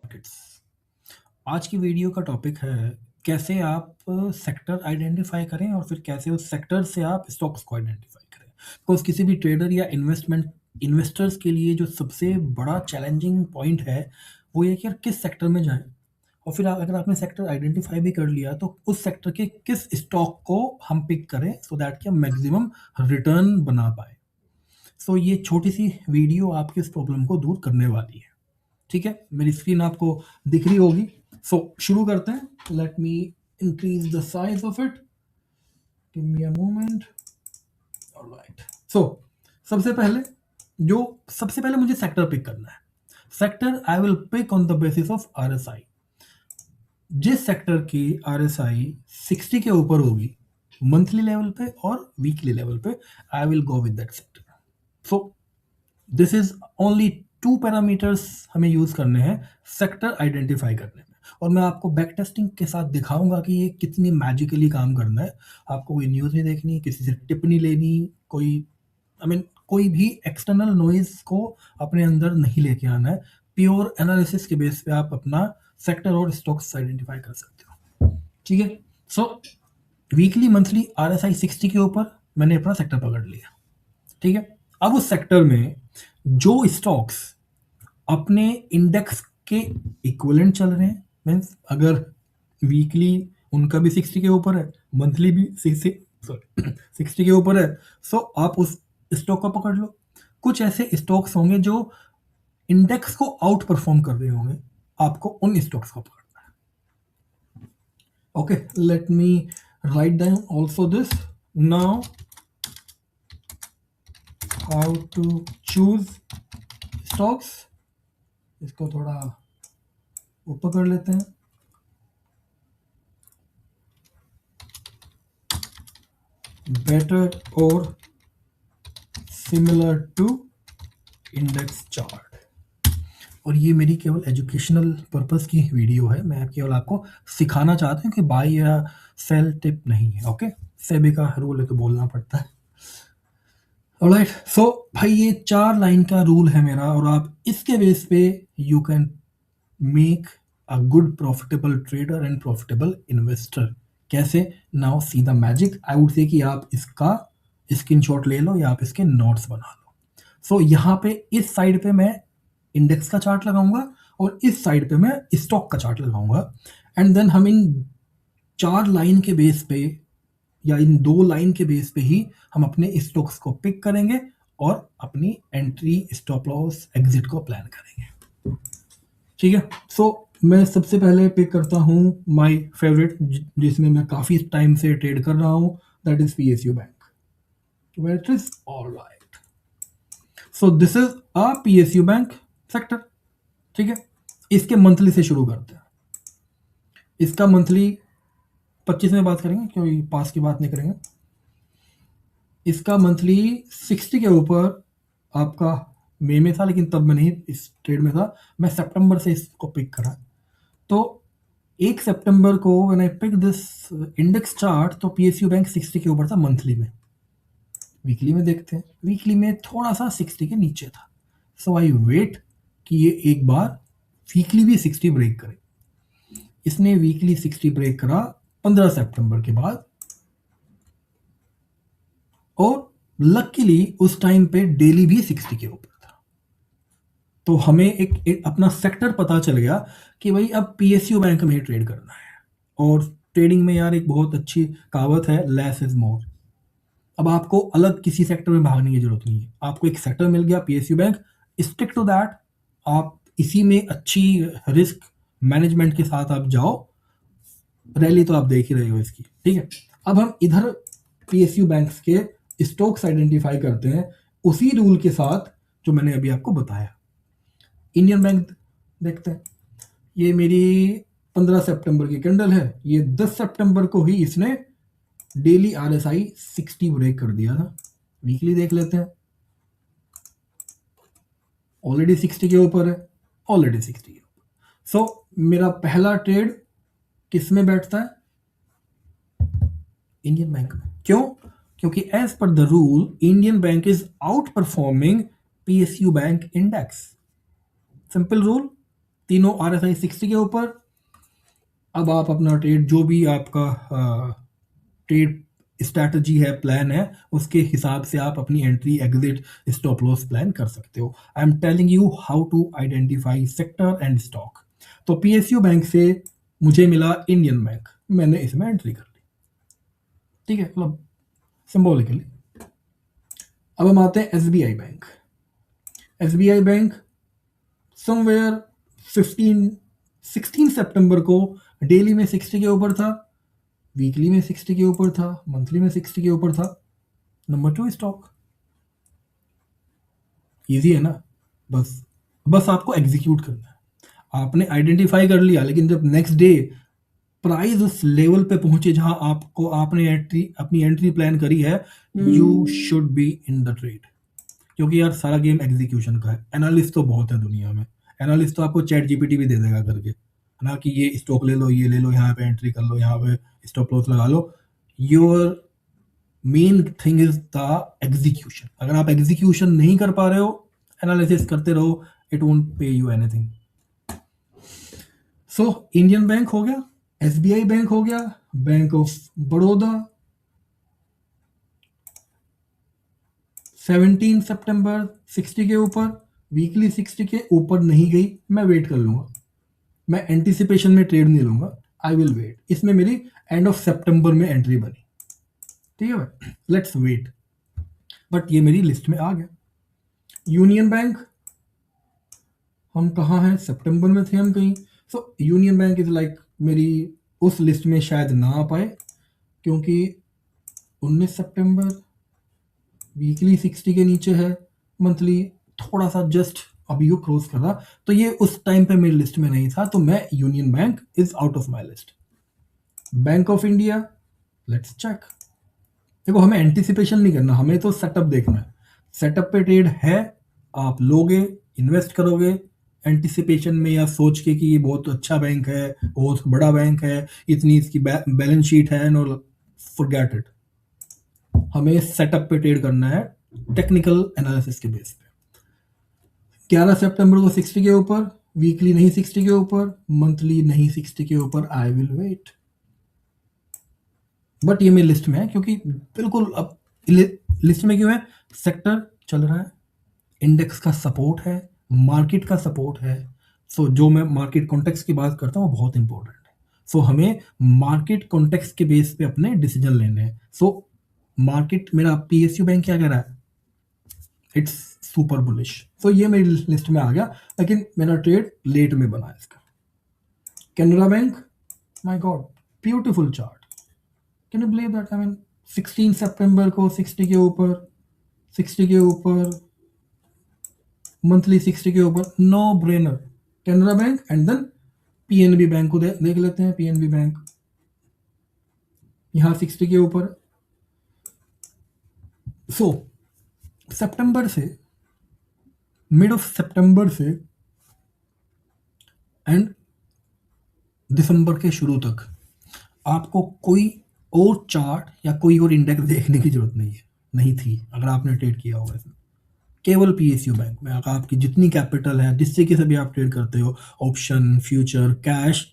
Markets. आज की video का टॉपिक है कैसे आप सेक्टर आइडेंटिफाई करें और फिर कैसे उस सेक्टर से आप स्टॉक्स को आइडेंटिफाई करें। बिकॉज किसी भी ट्रेडर या इन्वेस्टर्स के लिए जो सबसे बड़ा चैलेंजिंग पॉइंट है वो ये कि यार किस सेक्टर में जाएं, और फिर अगर आपने सेक्टर आइडेंटिफाई भी कर लिया तो उस सेक्टर के किस स्टॉक को हम पिक करें सो दैट कि हम मैक्सिमम रिटर्न बना पाए। सो ये छोटी सी वीडियो आपकी इस प्रॉब्लम को दूर करने वाली है। ठीक है, मेरी स्क्रीन आपको दिख रही होगी। सो शुरू करते हैं। Let me increase the size of it, give me a moment. Alright, so सबसे पहले मुझे सेक्टर पिक करना है। Sector I will pick on the basis of RSI। जिस सेक्टर की RSI 60 के ऊपर होगी मंथली लेवल पे और वीकली लेवल पे, I will go with that sector. So this is only 2 parameters हमें यूज करने हैं सेक्टर आइडेंटिफाई करने में, और मैं आपको बैक टेस्टिंग के साथ दिखाऊंगा कि ये कितनी मैजिकली काम करना है। आपको कोई न्यूज़ नहीं देखनी, किसी से टिप नहीं लेनी, कोई भी एक्सटर्नल नॉइज को अपने अंदर नहीं लेके आना है। प्योर एनालिसिस के बेस पे आप अपना सेक्टर और स्टॉक्स आइडेंटिफाई कर सकते हो। ठीक है, सो वीकली मंथली RSI 60 के ऊपर मैंने अपना सेक्टर पकड़ लिया। ठीक है, अब उस सेक्टर में जो स्टॉक्स अपने इंडेक्स के इक्विवेलेंट चल रहे हैं, मीन्स अगर वीकली उनका भी 60 के ऊपर है, मंथली भी 60 के ऊपर है, सो आप उस स्टॉक को पकड़ लो। कुछ ऐसे स्टॉक्स होंगे जो इंडेक्स को आउट परफॉर्म कर रहे होंगे, आपको उन स्टॉक्स को पकड़ना है। Okay, let me write down also this now. How to choose stocks, इसको थोड़ा ऊपर कर लेते हैं। बेटर और सिमिलर टू इंडेक्स चार्ट। और ये मेरी केवल एजुकेशनल पर्पस की वीडियो है, मैं केवल आपको सिखाना चाहता हूँ कि बाय या सेल टिप नहीं है। ओके, सेबी का रूल है तो बोलना पड़ता है। ऑलराइट, सो भाई ये 4 लाइन का रूल है मेरा, और आप इसके बेस पे you can make a good profitable trader and profitable investor. कैसे? Now see the magic. I would say कि आप इसका स्क्रीनशॉट ले लो या आप इसके नोट्स बना लो। सो यहाँ पे इस साइड पे मैं इंडेक्स का चार्ट लगाऊंगा और इस साइड पे मैं स्टॉक का चार्ट लगाऊंगा, एंड देन हम इन 4 लाइन के बेस पे या इन 2 लाइन के बेस पे ही हम अपने स्टॉक्स को पिक करेंगे और अपनी एंट्री, स्टॉप लॉस, एग्जिट को प्लान करेंगे। ठीक है, सो मैं सबसे पहले पिक करता हूँ माय फेवरेट, जिसमें मैं काफ़ी टाइम से ट्रेड कर रहा हूँ, that is PSU bank. Where it is, alright. So this is a PSU bank sector. ठीक है, इसके मंथली से शुरू करते हैं। इसका मंथली 25 में बात करेंगे क्योंकि पास की बात नहीं करेंगे। इसका मंथली 60 के ऊपर आपका मई में था, लेकिन तब मैं नहीं इस ट्रेड में था, मैं सितंबर से इसको पिक करा। तो 1 सितंबर को when I pick this index chart, तो PSU बैंक 60 के ऊपर था मंथली में। वीकली में देखते हैं, वीकली में थोड़ा सा 60 के नीचे था। सो आई वेट कि ये एक बार वीकली भी 60 ब्रेक करे। इसने वीकली 60 ब्रेक करा 15 सितंबर के बाद, और लकीली उस टाइम पे डेली भी 60 के ऊपर था। तो हमें एक अपना सेक्टर पता चल गया कि भाई अब PSU बैंक में ही ट्रेड करना है। और ट्रेडिंग में यार एक बहुत अच्छी कहावत है, लेस इज मोर। अब आपको अलग किसी सेक्टर में भागने की जरूरत नहीं है, आपको एक सेक्टर मिल गया PSU bank, stick to that. आप इसी में अच्छी रिस्क मैनेजमेंट के साथ आप जाओ। रैली तो आप देख ही रहे हो इसकी। ठीक है, अब हम इधर PSU बैंक्स के स्टॉक्स आइडेंटिफाई करते हैं उसी रूल के साथ जो मैंने अभी आपको बताया। इंडियन बैंक देखते हैं, ये मेरी 15 सितंबर की कैंडल है। ये 10 सितंबर को ही इसने डेली RSI 60 ब्रेक कर दिया था। वीकली देख लेते हैं, ऑलरेडी 60 के ऊपर है, ऑलरेडी 60 के ऊपर। सो मेरा पहला ट्रेड किस में बैठता है? इंडियन बैंक में। क्यों? क्योंकि as per the rule Indian bank is outperforming PSU bank index. Simple rule, तीनों RSI 60 के ऊपर। अब आप अपना ट्रेड, जो भी आपका ट्रेड स्ट्रैटेजी है, प्लान है, उसके हिसाब से आप अपनी entry, exit, stop loss plan कर सकते हो। I am telling you how to identify sector and stock. तो PSU बैंक से मुझे मिला इंडियन बैंक, मैंने इसमें एंट्री कर ली, ठीक है, मतलब सिंबॉलिकली। अब हम आते हैं SBI bank. SBI bank somewhere 16 सितंबर को डेली में 60 के ऊपर था, वीकली में 60 के ऊपर था, मंथली में 60 के ऊपर था। Number 2 stock. इजी है ना, बस बस आपको एग्जीक्यूट करना है। आपने आइडेंटिफाई कर लिया, लेकिन जब नेक्स्ट डे प्राइस उस लेवल पे पहुंचे जहां आपको, आपने अपनी एंट्री प्लान करी है, you should be in the trade. क्योंकि यार सारा गेम एग्जीक्यूशन का है। एनालिस्ट तो बहुत है दुनिया में, एनालिस्ट तो आपको चैट जीपीटी भी दे देगा करके, ना कि ये स्टॉक ले लो, ये ले लो, यहाँ पे एंट्री कर लो, यहाँ पे स्टॉप लॉस लगा लो। Your main thing is the execution. अगर आप एग्जीक्यूशन नहीं कर पा रहे हो, एनालिसिस करते रहो, इट वोंट पे you anything. So Indian bank हो गया, SBI बैंक हो गया, बैंक ऑफ बड़ौदा 17 सितंबर 60 के ऊपर, वीकली 60 के ऊपर नहीं गई, मैं वेट कर लूंगा, मैं एंटिसिपेशन में ट्रेड नहीं लूंगा, आई विल वेट। इसमें मेरी एंड ऑफ सितंबर में एंट्री बनी, ठीक है भाई, लेट्स वेट। बट ये मेरी लिस्ट में आ गया। यूनियन बैंक, हम कहाँ हैं, सितंबर में थे हम कहीं। सो यूनियन बैंक इज लाइक मेरी उस लिस्ट में शायद ना आ पाए, क्योंकि 19 सितंबर वीकली 60 के नीचे है, मंथली थोड़ा सा जस्ट अभी वो क्रॉस कर रहा, तो ये उस टाइम पे मेरी लिस्ट में नहीं था, तो मैं union bank is out of my list. Bank of India, let's check. देखो, हमें एंटिसिपेशन नहीं करना, हमें तो सेटअप देखना है। सेटअप पे ट्रेड है, आप लोगे, इन्वेस्ट करोगे एंटिसिपेशन में, या सोच के कि ये बहुत अच्छा बैंक है, बहुत बड़ा बैंक है, इतनी इसकी बैलेंस शीट है, नो, फॉरगेट इट। हमें सेटअप पे ट्रेड करना है, टेक्निकल एनालिसिस के बेस पे। 11 सितंबर को 60 के ऊपर, वीकली नहीं 60 के ऊपर, मंथली नहीं 60 के ऊपर, आई विल वेट। बट ये मेरी लिस्ट में है, क्योंकि बिल्कुल अब लिस्ट में क्यों है, सेक्टर चल रहा है, इंडेक्स का सपोर्ट है, मार्केट का सपोर्ट है। सो जो मैं मार्केट कॉन्टेक्स्ट की बात करता हूँ, वो बहुत इंपॉर्टेंट है। सो हमें मार्केट कॉन्टेक्स्ट के बेस पे अपने डिसीजन लेने हैं। सो मार्केट, मेरा PSU बैंक क्या कह रहा है, इट्स सुपर बुलिश। सो ये मेरी लिस्ट में आ गया, लेकिन मेरा ट्रेड लेट में बना है इसका। Canara bank, my God, beautiful chart, can you believe that. I mean 16 सितंबर को 60 के ऊपर, 60 के ऊपर, मंथली 60 के ऊपर, no brainer. Canara bank and then PNB bank को देख लेते हैं। PNB बैंक यहाँ 60 के ऊपर। सो सितंबर से, मिड ऑफ सितंबर से एंड दिसंबर के शुरू तक आपको कोई और चार्ट या कोई और इंडेक्स देखने की जरूरत नहीं है, नहीं थी, अगर आपने ट्रेड किया होगा इसमें। केवल PSU बैंक में अगर आपकी जितनी कैपिटल है, जिस तरीके से भी आप ट्रेड करते हो, option, future, cash,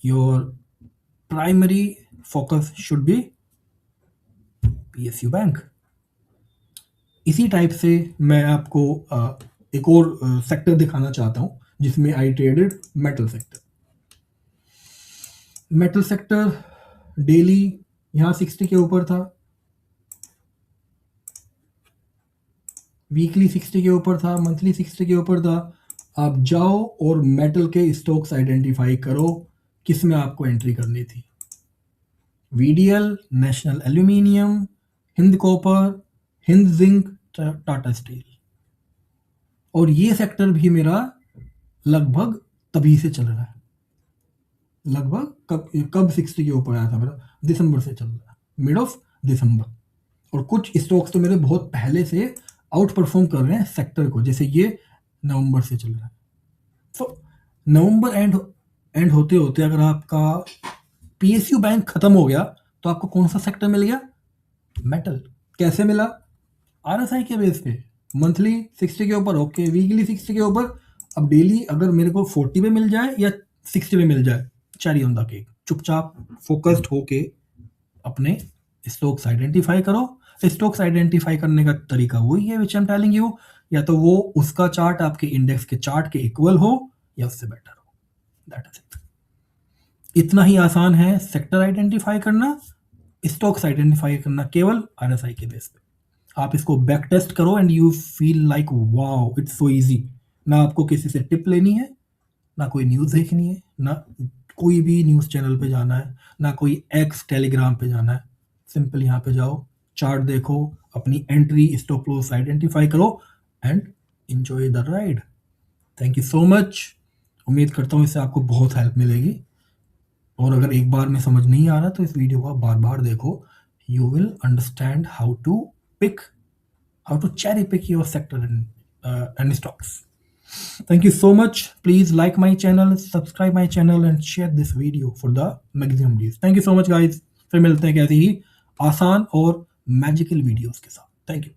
your primary focus should be PSU bank. इसी टाइप से मैं आपको एक और सेक्टर दिखाना चाहता हूं, जिसमें I traded metal sector. Metal sector daily यहाँ 60 के ऊपर था, वीकली 60 के ऊपर था, मंथली 60 के ऊपर था। आप जाओ और मेटल के स्टॉक्स आइडेंटिफाई करो, किस में आपको एंट्री करनी थी। VDL, national aluminium, Hind copper, Hind zinc, Tata steel. और ये सेक्टर भी मेरा लगभग तभी से चल रहा है, लगभग कब 60 के ऊपर आया था मेरा, दिसंबर से चल रहा है, मिड ऑफ दिसंबर। और कुछ स्टॉक्स तो मेरे बहुत पहले से आउट परफॉर्म कर रहे हैं सेक्टर को, जैसे ये नवंबर से चल रहा है। तो नवंबर एंड होते होते अगर आपका PSU बैंक खत्म हो गया, तो आपको कौन सा सेक्टर मिल गया, मेटल। कैसे मिला, RSI के बेस पे, मंथली 60 के ऊपर, ओके, वीकली 60 के ऊपर, अब डेली अगर मेरे को 40 पे मिल जाए या 60 पे मिल जाए, चेरी ऑन द केक। चुपचाप फोकस्ड होके अपने स्टॉक्स आइडेंटिफाई करो। स्टॉक्स आइडेंटिफाई करने का तरीका वही है विच आई एम टेलिंग यू, या तो वो उसका चार्ट आपके इंडेक्स के चार्ट के इक्वल हो या उससे बेटर हो, दैट इज इट। इतना ही आसान है सेक्टर आइडेंटिफाई करना, स्टॉक्स आइडेंटिफाई करना केवल आरएसआई के बेस पे। आप इसको बैक टेस्ट करो and you feel like wow it's so easy. ना आपको किसी से टिप लेनी है, ना कोई न्यूज़ देखनी है, ना कोई भी न्यूज़ चैनल पे जाना है, ना कोई एक्स टेलीग्राम पे जाना है। सिंपल यहाँ पे जाओ, चार्ट देखो, अपनी एंट्री स्टॉप लॉस आइडेंटिफाई करो and enjoy the ride. Thank you so much. उम्मीद करता हूँ इससे आपको बहुत हेल्प मिलेगी, और अगर एक बार में समझ नहीं आ रहा तो इस वीडियो को आप बार बार देखो। You will understand how to cherry pick your sector and stocks. Thank you so much. Please like my channel, subscribe my channel and share this video for the maximum views. Thank you so much guys. फिर मिलते हैं ऐसी ही आसान और magical videos के साथ। Thank you.